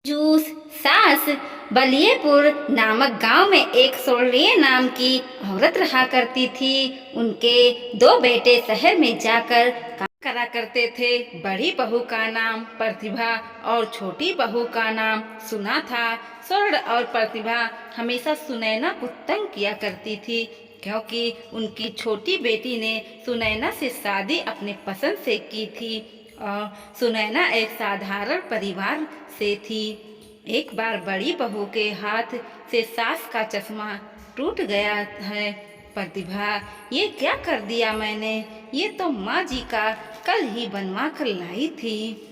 Juice सास बलिएपुर नामक गांव में एक सोल्रिये नाम की औरत रहा करती थी। उनके दो बेटे शहर में जाकर काम करा करते थे। बड़ी बहू का नाम प्रतिभा और छोटी बहू का नाम सुना था। स्वर्ण और प्रतिभा हमेशा सुनैना को तंग किया करती थी, क्योंकि उनकी छोटी बेटी ने सुनैना से शादी अपने पसंद से की थी और सुनैना एक साधारण परिवार से थी। एक बार बड़ी बहू के हाथ से सास का चश्मा टूट गया है। प्रतिभा, ये क्या कर दिया मैंने? ये तो माँ जी का कल ही बनवा कर लाई थी।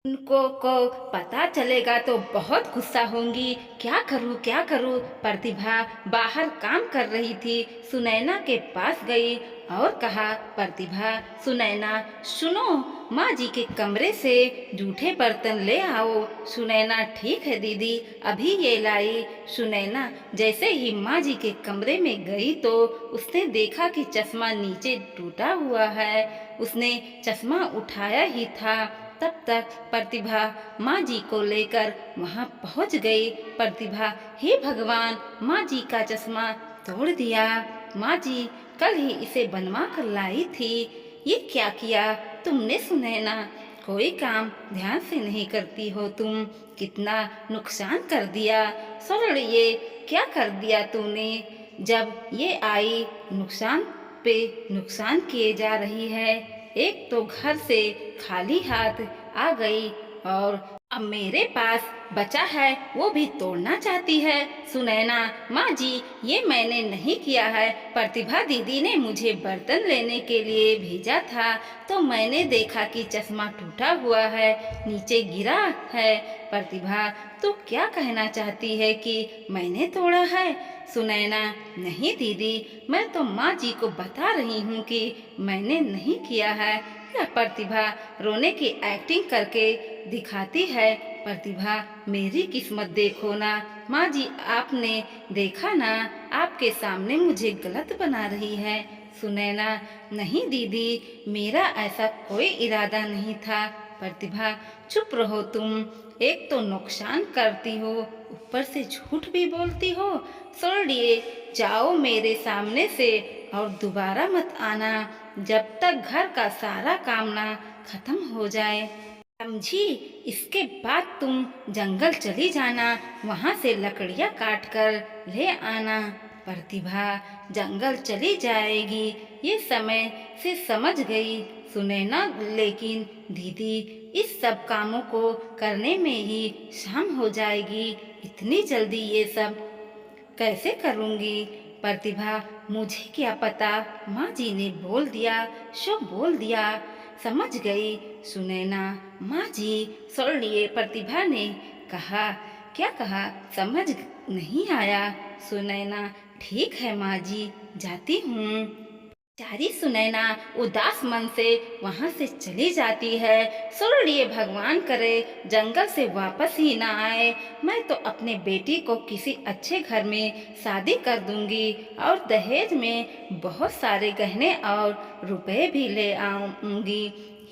उनको को पता चलेगा तो बहुत गुस्सा होंगी। क्या करूं क्या करूं? प्रतिभा बाहर काम कर रही थी, सुनैना के पास गई और कहा, प्रतिभा सुनैना सुनो, माँ जी के कमरे से जूठे बर्तन ले आओ। सुनैना ठीक है दीदी, अभी ये लाई। सुनैना जैसे ही माँ जी के कमरे में गई तो उसने देखा कि चश्मा नीचे टूटा हुआ है। उसने चश्मा उठाया ही था, तब तक प्रतिभा माँ जी को लेकर वहाँ पहुँच गई। प्रतिभा, हे भगवान, माँ जी का चश्मा तोड़ दिया। माँ जी कल ही इसे बनवा कर लाई थी। ये क्या किया तुमने सुनैना? कोई काम ध्यान से नहीं करती हो तुम। कितना नुकसान कर दिया। स्वर्ण, ये क्या कर दिया तूने? जब ये आई नुकसान पे नुकसान किए जा रही है। एक तो घर से खाली हाथ आ गई और अब मेरे पास बचा है वो भी तोड़ना चाहती है। सुनैना, माँ जी ये मैंने नहीं किया है। प्रतिभा दीदी ने मुझे बर्तन लेने के लिए भेजा था तो मैंने देखा कि चश्मा टूटा हुआ है, नीचे गिरा है। प्रतिभा, तो क्या कहना चाहती है कि मैंने तोड़ा है? सुनैना, नहीं दीदी, मैं तो माँ जी को बता रही हूँ कि मैंने नहीं किया है। यह प्रतिभा रोने की एक्टिंग करके दिखाती है। प्रतिभा, मेरी किस्मत देखो ना, माँ जी आपने देखा ना, आपके सामने मुझे गलत बना रही है। सुनैना, नहीं दीदी, मेरा ऐसा कोई इरादा नहीं था। प्रतिभा, चुप रहो तुम। एक तो नुकसान करती हो, ऊपर से झूठ भी बोलती हो। सुन लिए, जाओ मेरे सामने से और दोबारा मत आना जब तक घर का सारा काम ना खत्म हो जाए, समझी? इसके बाद तुम जंगल चली जाना, वहाँ से लकड़ियाँ काट कर ले आना। प्रतिभा जंगल चली जाएगी, ये समय से समझ गई सुनैना। लेकिन दीदी, इस सब कामों को करने में ही शाम हो जाएगी। इतनी जल्दी ये सब कैसे करूँगी? प्रतिभा, मुझे क्या पता, माँ जी ने बोल दिया सो बोल दिया। समझ गई सुनैना। माँ जी सुन लिए, प्रतिभा ने कहा। क्या कहा समझ नहीं आया? सुनैना, ठीक है माँ जी, जाती हूँ। बेचारी सुनैना उदास मन से वहाँ से चली जाती है। सुन लिए, भगवान करे जंगल से वापस ही ना आए। मैं तो अपने बेटी को किसी अच्छे घर में शादी कर दूंगी और दहेज में बहुत सारे गहने और रुपए भी ले आऊंगी।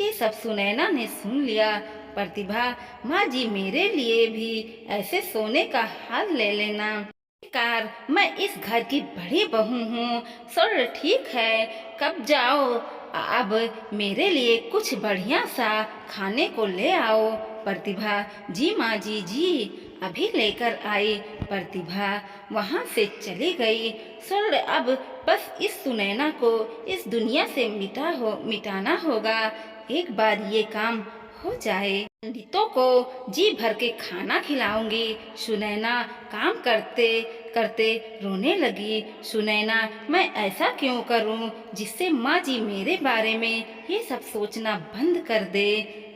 ये सब सुनैना ने सुन लिया। प्रतिभा, माँ जी मेरे लिए भी ऐसे सोने का हार ले लेना। कार, मैं इस घर की बड़ी बहू हूँ। सर ठीक है, कब जाओ? अब मेरे लिए कुछ बढ़िया सा खाने को ले आओ। प्रतिभा, जी माँ जी, जी अभी लेकर आई। प्रतिभा वहाँ से चली गई। सर अब बस इस सुनैना को इस दुनिया से मिटाना होगा। एक बार ये काम हो जाए, पंडितों को जी भर के खाना खिलाऊंगी। सुनैना काम करते करते रोने लगी। सुनैना, मैं ऐसा क्यों करूं जिससे माँ जी मेरे बारे में ये सब सोचना बंद कर दे।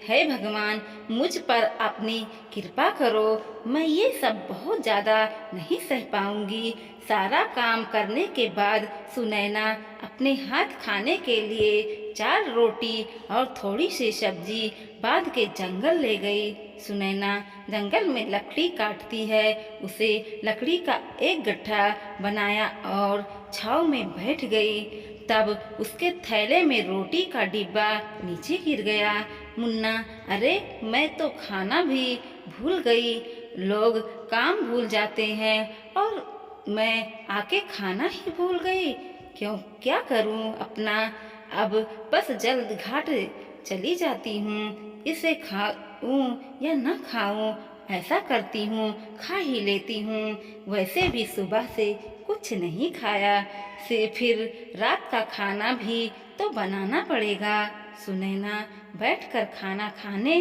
हे भगवान, मुझ पर अपनी कृपा करो। मैं ये सब बहुत ज़्यादा नहीं सह पाऊंगी। सारा काम करने के बाद सुनैना अपने हाथ खाने के लिए 4 रोटी और थोड़ी सी सब्जी बांध के जंगल ले गई। सुनैना जंगल में लकड़ी काटती है। उसे लकड़ी का एक गट्ठा बनाया और छाँव में बैठ गई। तब उसके थैले में रोटी का डिब्बा नीचे गिर गया। मुन्ना, अरे मैं तो खाना भी भूल गई। लोग काम भूल जाते हैं और मैं आके खाना ही भूल गई। क्या करूं अपना? अब बस जल्द घाट चली जाती हूँ। इसे खाऊं या न खाऊं, ऐसा करती हूँ, खा ही लेती हूँ। वैसे भी सुबह से कुछ नहीं खाया, से फिर रात का खाना भी तो बनाना पड़ेगा। सुनैना बैठकर खाना खाने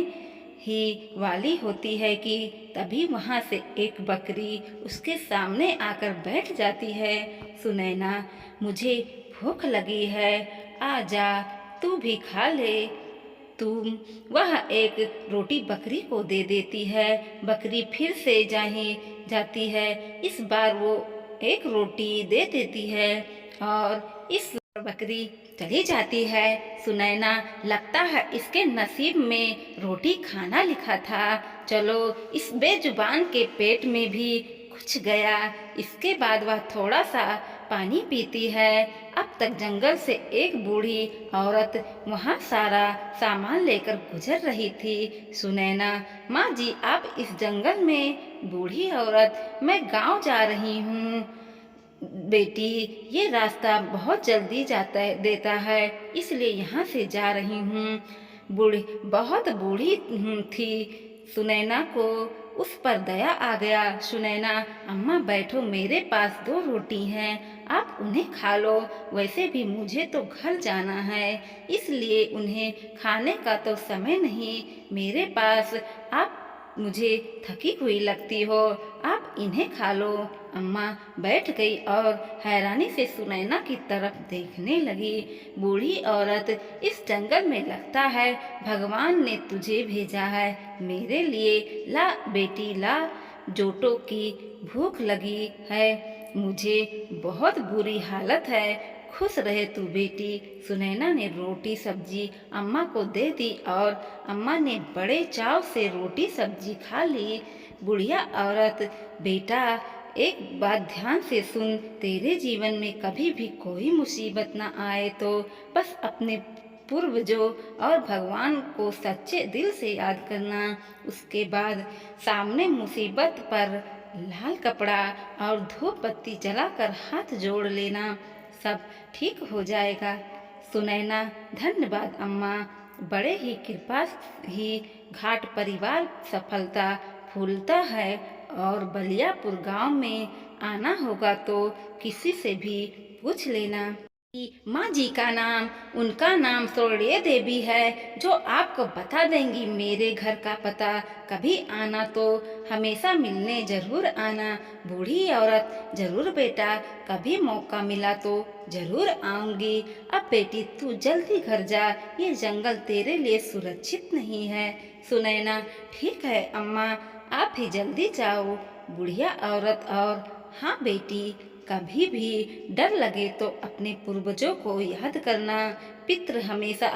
ही वाली होती है कि तभी वहाँ से एक बकरी उसके सामने आकर बैठ जाती है। सुनैना, मुझे भूख लगी है, आ जा, तू भी खा ले। तुम वह एक रोटी बकरी को दे देती है। बकरी फिर से जाती है। इस बार वो एक रोटी दे देती है और इस बकरी चली जाती है। सुनैना, लगता है इसके नसीब में रोटी खाना लिखा था। चलो, इस बेजुबान के पेट में भी कुछ गया। इसके बाद वह थोड़ा सा पानी पीती है। अब तक जंगल से एक बूढ़ी औरत वहाँ सारा सामान लेकर गुजर रही थी। सुनैना, माँ जी, आप इस जंगल में? बूढ़ी औरत, मैं गांव जा रही हूँ बेटी, ये रास्ता बहुत जल्दी देता है, इसलिए यहाँ से जा रही हूँ। बूढ़ी बहुत बूढ़ी थी। सुनैना को उस पर दया आ गया। सुनैना, अम्मा बैठो, मेरे पास 2 रोटी हैं, आप उन्हें खा लो। वैसे भी मुझे तो घर जाना है, इसलिए उन्हें खाने का तो समय नहीं मेरे पास। आप मुझे थकी हुई लगती हो, आप इन्हें खा लो। अम्मा बैठ गई और हैरानी से सुनैना की तरफ देखने लगी। बूढ़ी औरत, इस जंगल में लगता है भगवान ने तुझे भेजा है मेरे लिए। ला बेटी ला, जोटों की भूख लगी है, मुझे बहुत बुरी हालत है। खुश रहे तू बेटी। सुनैना ने रोटी सब्जी अम्मा को दे दी और अम्मा ने बड़े चाव से रोटी सब्जी खा ली। बुढ़िया औरत, बेटा एक बात ध्यान से सुन, तेरे जीवन में कभी भी कोई मुसीबत न आए तो बस अपने पूर्वजों और भगवान को सच्चे दिल से याद करना। उसके बाद सामने मुसीबत पर लाल कपड़ा और धूप बत्ती जलाकर हाथ जोड़ लेना, सब ठीक हो जाएगा। सुनैना, धन्यवाद अम्मा, बड़े ही कृपा ही घाट परिवार सफलता फूलता है। और बलियापुर गांव में आना होगा तो किसी से भी पूछ लेना। माँ जी का नाम, उनका नाम सोल्डिया देवी है, जो आपको बता देंगी मेरे घर का पता। कभी आना तो हमेशा मिलने जरूर आना। बूढ़ी औरत, जरूर बेटा, कभी मौका मिला तो जरूर आऊंगी। अब बेटी तू जल्दी घर जा, ये जंगल तेरे लिए सुरक्षित नहीं है। सुनैना, ठीक है अम्मा, आप ही जल्दी जाओ। बुढ़िया औरत, और हाँ बेटी, कभी भी डर लगे तो अपने पूर्वजों को याद करना। पितृ हमेशा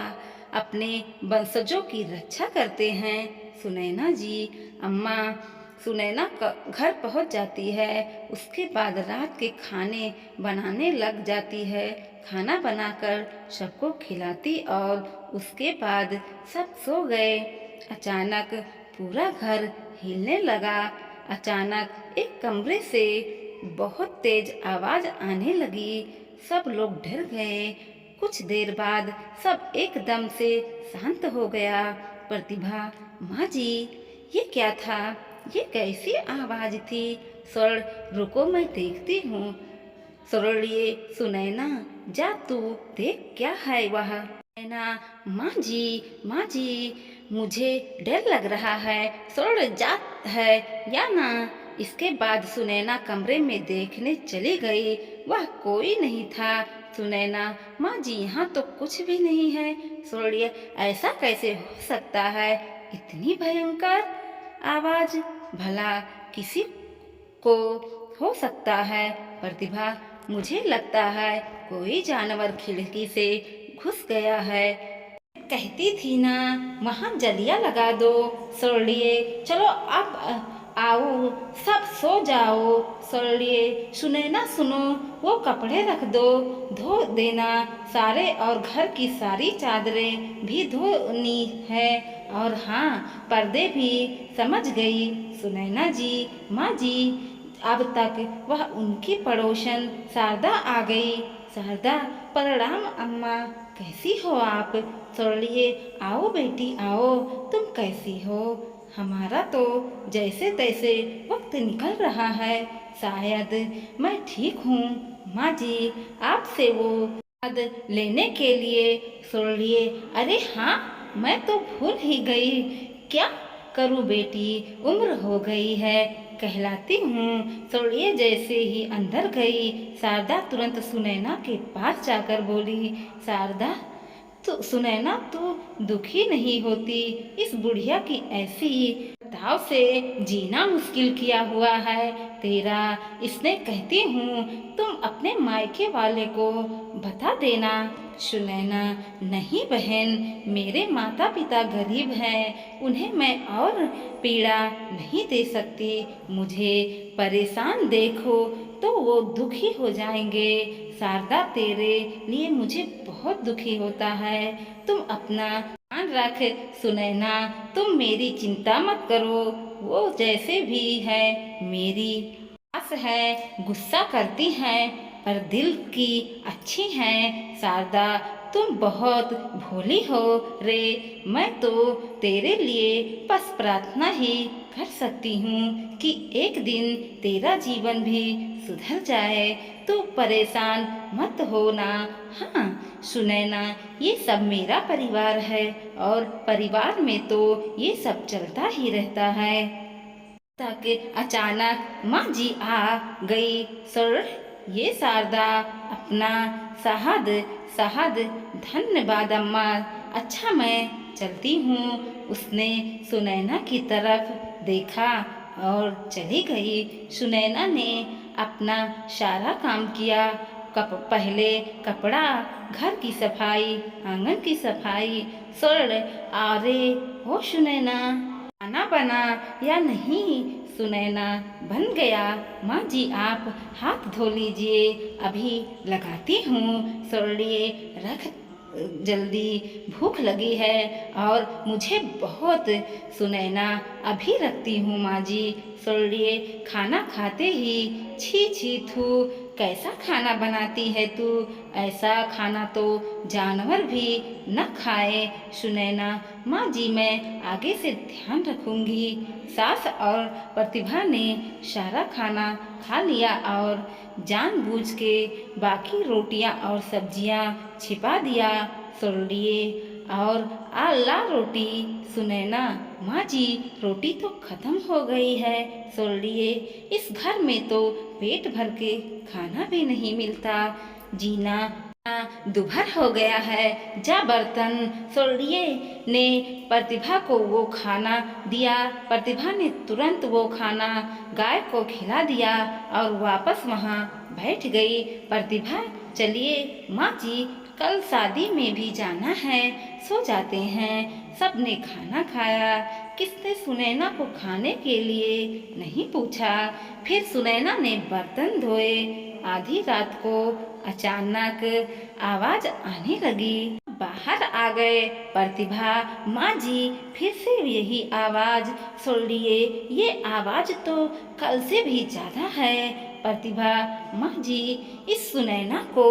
अपने वंशजों की रक्षा करते हैं। सुनैना जी, अम्मा। सुनैना का घर पहुंच जाती है। उसके बाद रात के खाने बनाने लग जाती है। खाना बनाकर सबको खिलाती और उसके बाद सब सो गए। अचानक पूरा घर हिलने लगा। अचानक एक कमरे से बहुत तेज आवाज आने लगी। सब लोग डर गए। कुछ देर बाद सब एकदम से शांत हो गया। प्रतिभा, माँ जी, ये क्या था? ये कैसी आवाज थी? स्वर्ण, रुको मैं देखती हूँ। स्वर्ण, सुनैना, जा तू देख क्या है वह। सुनैना, माँ जी, मुझे डर लग रहा है। स्वर्ण, जा है या ना? इसके बाद सुनैना कमरे में देखने चली गई। वह कोई नहीं था। सुनैना, माँ जी, यहाँ तो कुछ भी नहीं है। स्वर्ण, ऐसा कैसे हो सकता है? इतनी भयंकर आवाज भला किसी को हो सकता है? प्रतिभा, मुझे लगता है कोई जानवर खिड़की से घुस गया है। कहती थी ना, वहाँ जलिया लगा दो। सोल्डिए, चलो अब आओ सब सो जाओ। सुनिए सुनैना सुनो, वो कपड़े रख दो, धो देना सारे, और घर की सारी चादरें भी धोनी है। और हाँ, पर्दे भी। समझ गई सुनैना जी। माँ जी, अब तक वह उनकी पड़ोसन शारदा आ गई। शारदा, प्रणाम अम्मा, कैसी हो आप? सुनिए, आओ बेटी आओ, तुम कैसी हो? हमारा तो जैसे तैसे वक्त निकल रहा है। शायद मैं ठीक हूँ। माँ जी, आपसे वो याद लेने के लिए। सुनिए, अरे हाँ, मैं तो भूल ही गई। क्या करूँ बेटी, उम्र हो गई है, कहलाती हूँ। सुनिए, जैसे ही अंदर गई, शारदा तुरंत सुनैना के पास जाकर बोली, शारदा, तो सुनैना तू दुखी नहीं होती? इस बुढ़िया की ऐसी ताव से जीना मुश्किल किया हुआ है तेरा। इसने कहती हूँ तुम अपने मायके वाले को बता देना। सुनैना, नहीं बहन, मेरे माता पिता गरीब हैं, उन्हें मैं और पीड़ा नहीं दे सकती। मुझे परेशान देखो तो वो दुखी हो जाएंगे। शारदा, तेरे लिए मुझे बहुत दुखी होता है। तुम अपना ध्यान रख सुनैना, तुम मेरी चिंता मत करो। वो जैसे भी है मेरी आस है, गुस्सा करती हैं पर दिल की अच्छी हैं। शारदा, तुम बहुत भोली हो रे। मैं तो तेरे लिए बस प्रार्थना ही कर सकती हूँ कि एक दिन तेरा जीवन भी सुधर जाए। तू परेशान मत होना। हाँ सुनैना, ये सब मेरा परिवार है और परिवार में तो ये सब चलता ही रहता है। तक अचानक माँ जी आ गई। सर, ये शारदा अपना शहद शहद। धन्यवाद अम्मा, अच्छा मैं चलती हूँ। उसने सुनैना की तरफ देखा और चली गई। सुनैना ने अपना सारा काम किया। पहले कपड़ा, घर की सफाई, आंगन की सफाई। सर, अरे हो सुनैना, खाना बना या नहीं? सुनैना, बन गया। माँ जी, आप हाथ धो लीजिए, अभी लगाती हूँ। सुनिए, रख जल्दी, भूख लगी है और मुझे बहुत। सुनैना, अभी रखती हूँ माँ जी। सुनिए, खाना खाते ही छी छी थू, कैसा खाना बनाती है तू? ऐसा खाना तो जानवर भी न खाए। सुनैना, माँ जी, मैं आगे से ध्यान रखूंगी। सास और प्रतिभा ने सारा खाना खा लिया और जानबूझ के बाकी रोटियां और सब्जियां छिपा दिया। सुनिए, और आला रोटी। सुनैना, माँ जी, रोटी तो खत्म हो गई है। सुनिए, इस घर में तो पेट भर के खाना भी नहीं मिलता। जीना दुभर हो गया है। जा बर्तन। सुनिए ने प्रतिभा को वो खाना दिया। प्रतिभा ने तुरंत वो खाना गाय को खिला दिया और वापस वहाँ बैठ गई। प्रतिभा, चलिए माँ जी, कल शादी में भी जाना है, सो जाते हैं। सबने खाना खाया। किसने सुनैना को खाने के लिए नहीं पूछा। फिर सुनैना ने बर्तन धोए। आधी रात को अचानक आवाज आने लगी। बाहर आ गए प्रतिभा। माँ जी, फिर से यही आवाज। सुनिए, ये आवाज तो कल से भी ज्यादा है। प्रतिभा, माँ जी, इस सुनैना को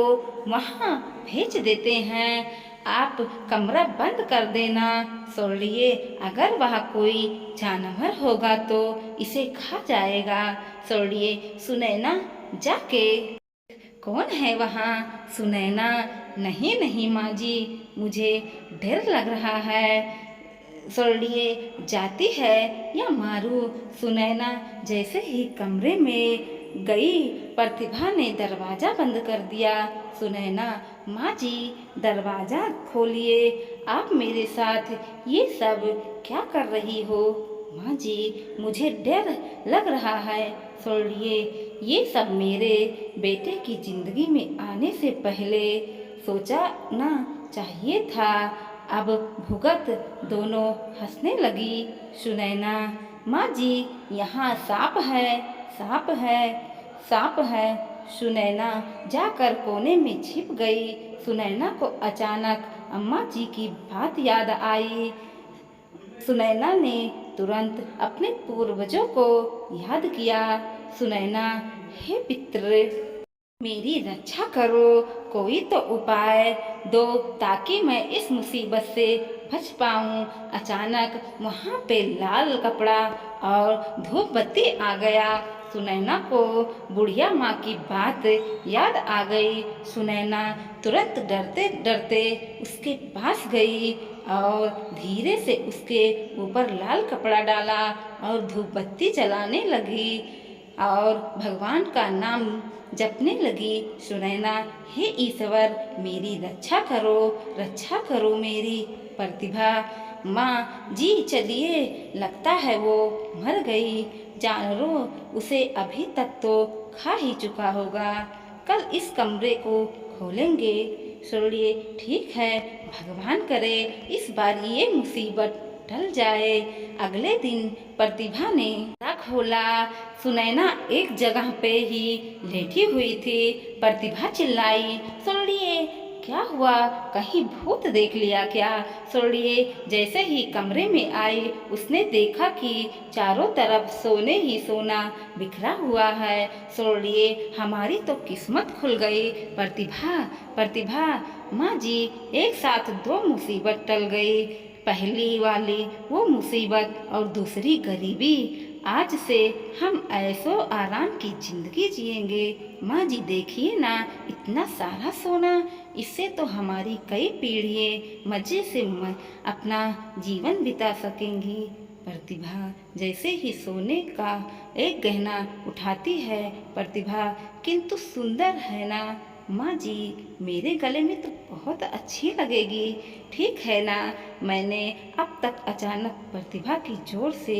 वहाँ भेज देते हैं, आप कमरा बंद कर देना। सुनिए, अगर वहाँ कोई जानवर होगा तो इसे खा जाएगा। सुनिए, सुनैना जाके कौन है वहाँ? सुनैना, नहीं नहीं माँ जी, मुझे डर लग रहा है। सुनिए, जाती है या मारूं? सुनैना जैसे ही कमरे में गई, प्रतिभा ने दरवाजा बंद कर दिया। सुनैना, माँ जी, दरवाजा खोलिए, आप मेरे साथ ये सब क्या कर रही हो? माँ जी, मुझे डर लग रहा है। सुनिए, ये सब मेरे बेटे की जिंदगी में आने से पहले सोचा ना चाहिए था। अब भुगत। दोनों हंसने लगी। सुनैना, माँ जी, यहाँ सांप है, सांप है, सांप है। सुनैना जाकर कोने में छिप गई। सुनैना को अचानक अम्मा जी की बात याद आई। सुनैना ने तुरंत अपने पूर्वजों को याद किया। सुनैना, हे पितृ, मेरी रक्षा करो, कोई तो उपाय दो ताकि मैं इस मुसीबत से बच पाऊं। अचानक वहाँ पे लाल कपड़ा और धूप बत्ती आ गया। सुनैना को बुढ़िया माँ की बात याद आ गई। सुनैना तुरंत डरते डरते उसके पास गई और धीरे से उसके ऊपर लाल कपड़ा डाला और धूप बत्ती जलाने लगी और भगवान का नाम जपने लगी। सुनैना, हे ईश्वर, मेरी रक्षा करो मेरी। प्रतिभा, माँ जी चलिए, लगता है वो मर गई। जानवरों उसे अभी तक तो खा ही चुका होगा। कल इस कमरे को खोलेंगे। सुनिए, ठीक है, भगवान करे इस बार ये मुसीबत टल जाए। अगले दिन प्रतिभा ने ताला खोला। सुनैना एक जगह पे ही लेटी हुई थी। प्रतिभा चिल्लाई, सुनिए, क्या हुआ, कहीं भूत देख लिया क्या? सुनिए, जैसे ही कमरे में आई उसने देखा कि चारों तरफ सोने ही सोना बिखरा हुआ है। सुनिए, हमारी तो किस्मत खुल गई। प्रतिभा, प्रतिभा, माँ जी, एक साथ दो मुसीबत टल गई। पहली वाली वो मुसीबत और दूसरी गरीबी। आज से हम ऐसो आराम की जिंदगी जिएंगे। माँ जी देखिए ना, इतना सारा सोना, इससे तो हमारी कई पीढ़ियाँ मज़े से अपना जीवन बिता सकेंगी। प्रतिभा जैसे ही सोने का एक गहना उठाती है। प्रतिभा, किंतु सुंदर है ना माँ जी, मेरे गले में तो बहुत अच्छी लगेगी। ठीक है ना? मैंने अब तक अचानक प्रतिभा की जोर से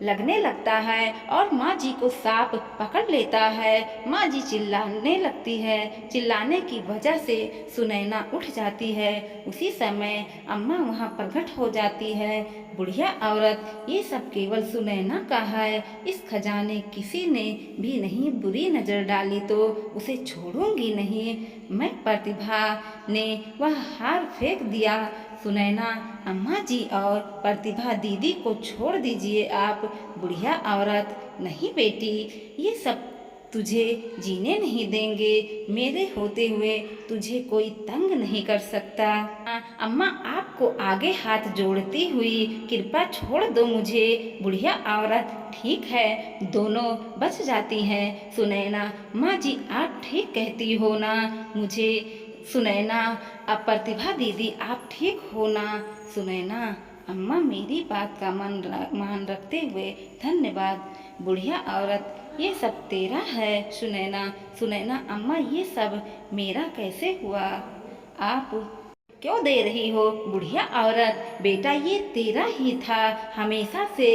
लगने लगता है और माँ जी को सांप पकड़ लेता है। माँ जी चिल्लाने लगती है। चिल्लाने की वजह से सुनैना उठ जाती है। उसी समय अम्मा वहाँ प्रकट हो जाती है। बुढ़िया औरत, ये सब केवल सुनैना का है। इस खजाने किसी ने भी नहीं बुरी नज़र डाली तो उसे छोड़ूंगी नहीं मैं। प्रतिभा ने वह हार फेंक दिया। सुनैना, अम्मा जी और प्रतिभा दीदी को छोड़ दीजिए आप। बुढ़िया औरत, नहीं बेटी, ये सब तुझे जीने नहीं देंगे। मेरे होते हुए तुझे कोई तंग नहीं कर सकता। अम्मा आपको आगे हाथ जोड़ती हुई, कृपा छोड़ दो मुझे। बुढ़िया औरत, ठीक है, दोनों बच जाती हैं। सुनैना, माँ जी आप ठीक कहती हो ना मुझे। सुनैना, अब प्रतिभा दीदी आप ठीक हो ना? सुनैना, अम्मा मेरी बात का मान रखते हुए धन्यवाद। बुढ़िया औरत, ये सब तेरा है। सुनैना, सुनैना अम्मा, ये सब मेरा कैसे हुआ? आप क्यों दे रही हो? बुढ़िया औरत, बेटा ये तेरा ही था हमेशा से।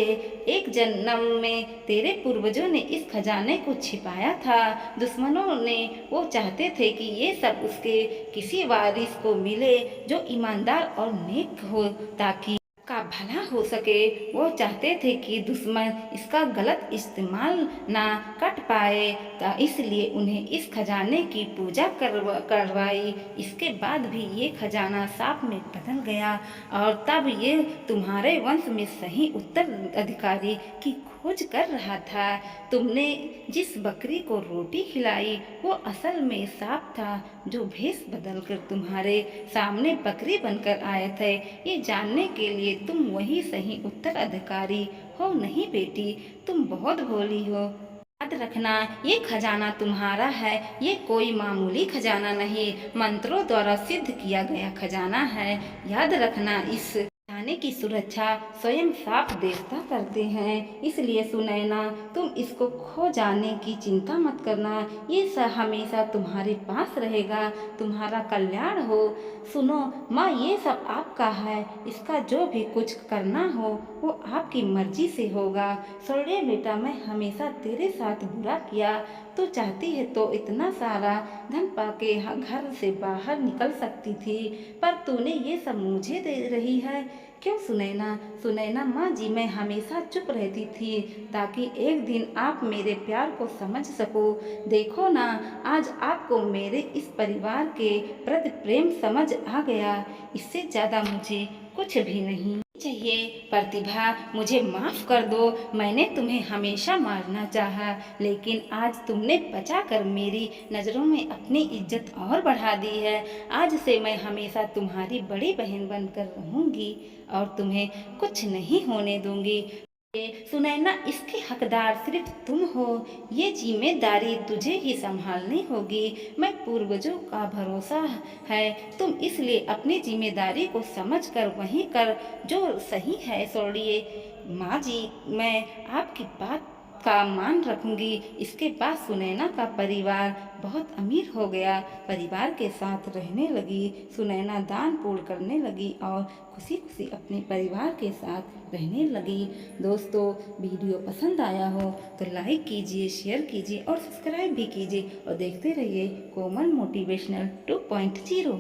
एक जन्म में तेरे पूर्वजों ने इस खजाने को छिपाया था। दुश्मनों ने वो चाहते थे कि ये सब उसके किसी वारिस को मिले जो ईमानदार और नेक हो, ताकि का भला हो सके। वो चाहते थे कि दुश्मन इसका गलत इस्तेमाल ना कर पाए, इसलिए उन्हें इस खजाने की पूजा करवाई। इसके बाद भी ये खजाना सांप में बदल गया और तब ये तुम्हारे वंश में सही उत्तराधिकारी की खोज कर रहा था। तुमने जिस बकरी को रोटी खिलाई वो असल में सांप था जो भेष बदलकर तुम्हारे सामने बकरी बनकर आए थे। ये जानने के लिए तुम वही सही उत्तराधिकारी हो। नहीं बेटी, तुम बहुत भोली हो। याद रखना, ये खजाना तुम्हारा है। ये कोई मामूली खजाना नहीं, मंत्रों द्वारा सिद्ध किया गया खजाना है। याद रखना, इस खजाने की सुरक्षा स्वयं सांप देवता करते हैं। इसलिए सुनैना, तुम इसको खो जाने की चिंता मत करना। ये सब हमेशा तुम्हारे पास रहेगा। तुम्हारा कल्याण हो। सुनो माँ, ये सब आपका है। इसका जो भी कुछ करना हो वो आपकी मर्जी से होगा। सुनिए बेटा, मैं हमेशा तेरे साथ बुरा किया। तू चाहती है तो इतना सारा धन पाके घर से बाहर निकल सकती थी, पर तूने ये सब मुझे दे रही है। क्यों सुनैना? सुनैना माँ जी, मैं हमेशा चुप रहती थी ताकि एक दिन आप मेरे प्यार को समझ सको। देखो ना, आज आपको मेरे इस परिवार के प्रति प्रेम समझ आ गया। इससे ज़्यादा मुझे कुछ भी नहीं चाहिए। प्रतिभा, मुझे माफ़ कर दो। मैंने तुम्हें हमेशा मारना चाहा, लेकिन आज तुमने बचाकर मेरी नज़रों में अपनी इज्जत और बढ़ा दी है। आज से मैं हमेशा तुम्हारी बड़ी बहन बनकर रहूंगी और तुम्हें कुछ नहीं होने दूंगी। सुनैना, इसकी हकदार सिर्फ तुम हो। ये जिम्मेदारी तुझे ही संभालनी होगी। मैं पूर्वजों का भरोसा है तुम, इसलिए अपनी जिम्मेदारी को समझ कर वहीं कर जो सही है। छोड़िए माँ जी, मैं आपकी बात का मान रखूंगी। इसके बाद सुनैना का परिवार बहुत अमीर हो गया। परिवार के साथ रहने लगी। सुनैना दान पुण्य करने लगी और खुशी खुशी अपने परिवार के साथ रहने लगी। दोस्तों, वीडियो पसंद आया हो तो लाइक कीजिए, शेयर कीजिए और सब्सक्राइब भी कीजिए और देखते रहिए कोमल मोटिवेशनल 2.0।